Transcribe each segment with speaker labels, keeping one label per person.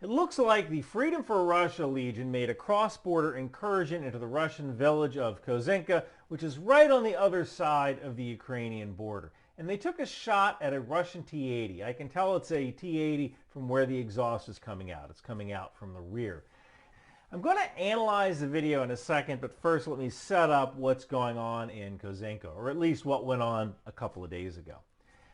Speaker 1: It looks like the Freedom for Russia Legion made a cross-border incursion into the Russian village of Kozinka, which is right on the other side of the Ukrainian border. And they took a shot at a Russian T-80. I can tell it's a T-80 from where the exhaust is coming out. It's coming out from the rear. I'm going to analyze the video in a second, but first let me set up what's going on in Kozinka, or at least what went on a couple of days ago.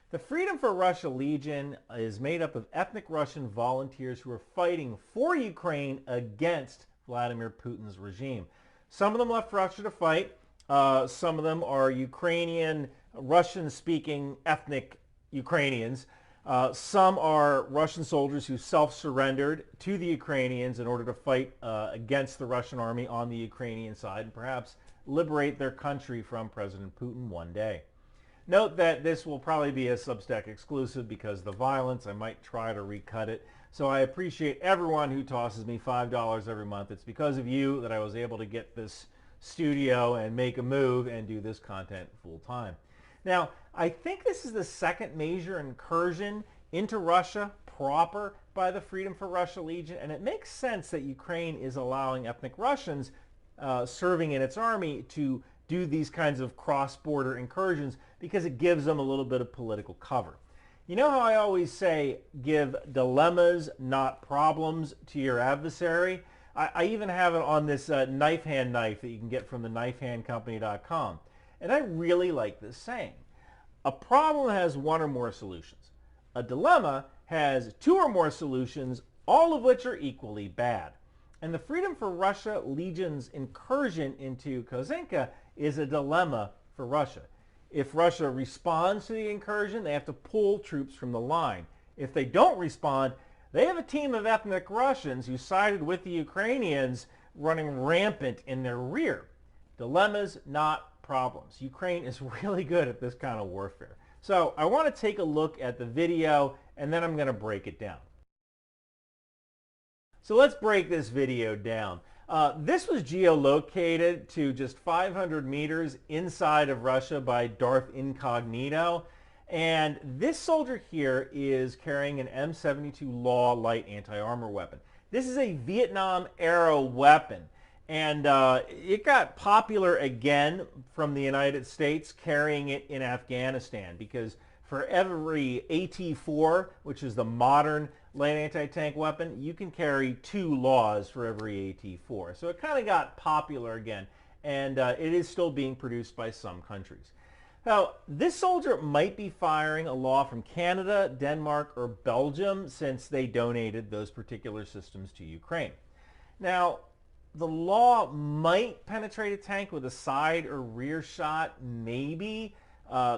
Speaker 1: The Freedom for Russia Legion is made up of ethnic Russian volunteers who are fighting for Ukraine against Vladimir Putin's regime. Some of them left Russia to fight. Some of them are Ukrainian, Russian-speaking ethnic Ukrainians. Some are Russian soldiers who self-surrendered to the Ukrainians in order to fight against the Russian army on the Ukrainian side and perhaps liberate their country from President Putin one day. Note that this will probably be a Substack exclusive because of the violence. I might try to recut it. So I appreciate everyone who tosses me $5 every month. It's because of you that I was able to get this studio and make a move and do this content full time. Now, I think this is the second major incursion into Russia proper by the Freedom for Russia Legion, and it makes sense that Ukraine is allowing ethnic Russians serving in its army to do these kinds of cross-border incursions because it gives them a little bit of political cover. You know how I always say give dilemmas, not problems, to your adversary? I even have it on this knife hand knife that you can get from the knifehandcompany.com. And I really like this saying. A problem has one or more solutions. A dilemma has two or more solutions, all of which are equally bad. And the Freedom for Russia Legion's incursion into Kozinka is a dilemma for Russia. If Russia responds to the incursion, they have to pull troops from the line. If they don't respond, they have a team of ethnic Russians who sided with the Ukrainians running rampant in their rear. Dilemmas, not problems. Ukraine is really good at this kind of warfare. So I want to take a look at the video and then I'm going to break it down. So let's break this video down. This was geolocated to just 500 meters inside of Russia by Darth Incognito. And this soldier here is carrying an M72 Law light anti-armor weapon. This is a Vietnam-era weapon. And it got popular again from the United States carrying it in Afghanistan because for every AT-4, which is the modern light anti-tank weapon, you can carry 2 Laws for every AT-4. So it kind of got popular again, and it is still being produced by some countries. Now, this soldier might be firing a Law from Canada, Denmark, or Belgium since they donated those particular systems to Ukraine. Now, the Law might penetrate a tank with a side or rear shot, maybe.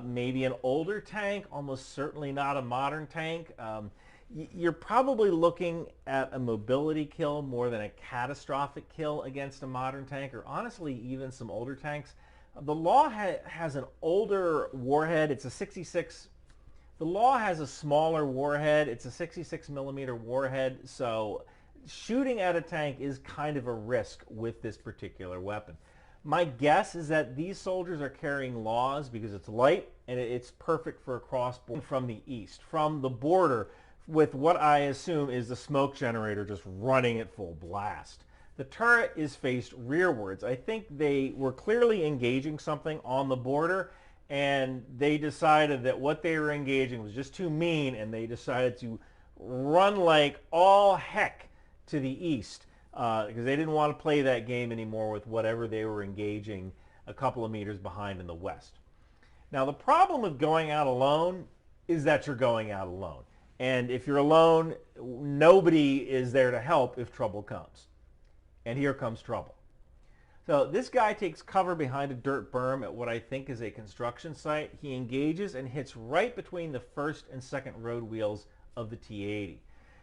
Speaker 1: Maybe an older tank, almost certainly not a modern tank. You're probably looking at a mobility kill more than a catastrophic kill against a modern tank, or honestly even some older tanks. The Law has an older warhead. It's a 66. The Law has a smaller warhead. It's a 66 millimeter warhead, so shooting at a tank is kind of a risk with this particular weapon. My guess is that these soldiers are carrying Laws because it's light and it's perfect for a crossbow from the east, from the border, with what I assume is the smoke generator just running at full blast. The turret is faced rearwards. I think they were clearly engaging something on the border and they decided that what they were engaging was just too mean and they decided to run like all heck to the east. Because they didn't want to play that game anymore with whatever they were engaging a couple of meters behind in the west. Now, the problem with going out alone is that you're going out alone. And if you're alone, nobody is there to help if trouble comes. And here comes trouble. So this guy takes cover behind a dirt berm at what I think is a construction site. He engages and hits right between the first and second road wheels of the T-80.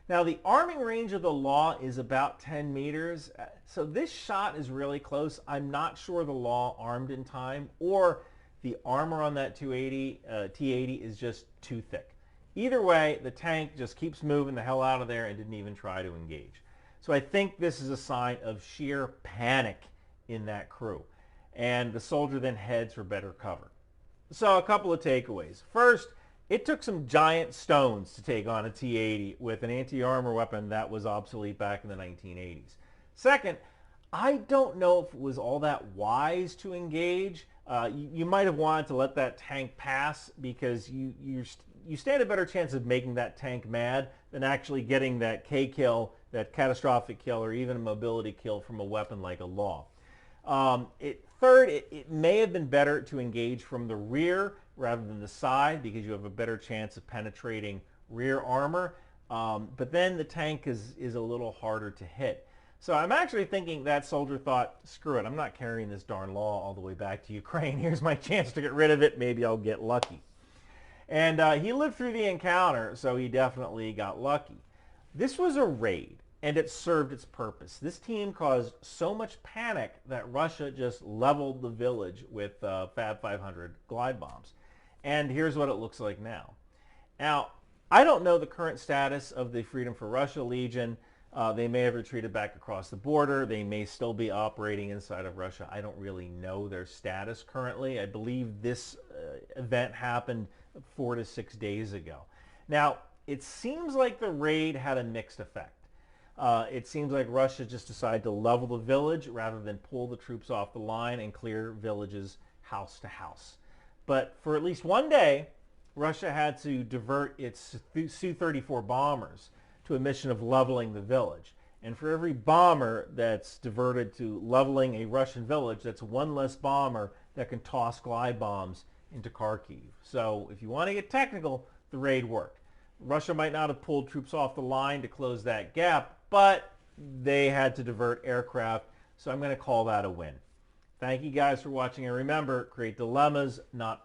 Speaker 1: Now, the arming range of the Law is about 10 meters, so this shot is really close. I'm not sure the Law armed in time, or the armor on that T-80 is just too thick. Either way, the tank just keeps moving the hell out of there and didn't even try to engage. So I think this is a sign of sheer panic in that crew. And the soldier then heads for better cover. So a couple of takeaways. First, It took some giant stones to take on a T-80 with an anti-armor weapon that was obsolete back in the 1980s. Second, I don't know if it was all that wise to engage. You might have wanted to let that tank pass because you stand a better chance of making that tank mad than actually getting that K-kill, that catastrophic kill, or even a mobility kill from a weapon like a Law. Third, it may have been better to engage from the rear rather than the side because you have a better chance of penetrating rear armor. But then the tank is a little harder to hit. So I'm actually thinking that soldier thought, screw it, I'm not carrying this darn Law all the way back to Ukraine. Here's my chance to get rid of it. Maybe I'll get lucky. And he lived through the encounter, so he definitely got lucky. This was a raid, and it served its purpose. This team caused so much panic that Russia just leveled the village with Fab 500 glide bombs. And here's what it looks like now. Now, I don't know the current status of the Freedom for Russia Legion. They may have retreated back across the border. They may still be operating inside of Russia. I don't really know their status currently. I believe this event happened 4 to 6 days ago. Now, it seems like the raid had a mixed effect. It seems like Russia just decided to level the village rather than pull the troops off the line and clear villages house to house. But for at least one day, Russia had to divert its Su-34 bombers to a mission of leveling the village. And for every bomber that's diverted to leveling a Russian village, that's one less bomber that can toss glide bombs into Kharkiv. So if you want to get technical, the raid worked. Russia might not have pulled troops off the line to close that gap, but they had to divert aircraft, so I'm going to call that a win. Thank you guys for watching, and remember, create dilemmas, not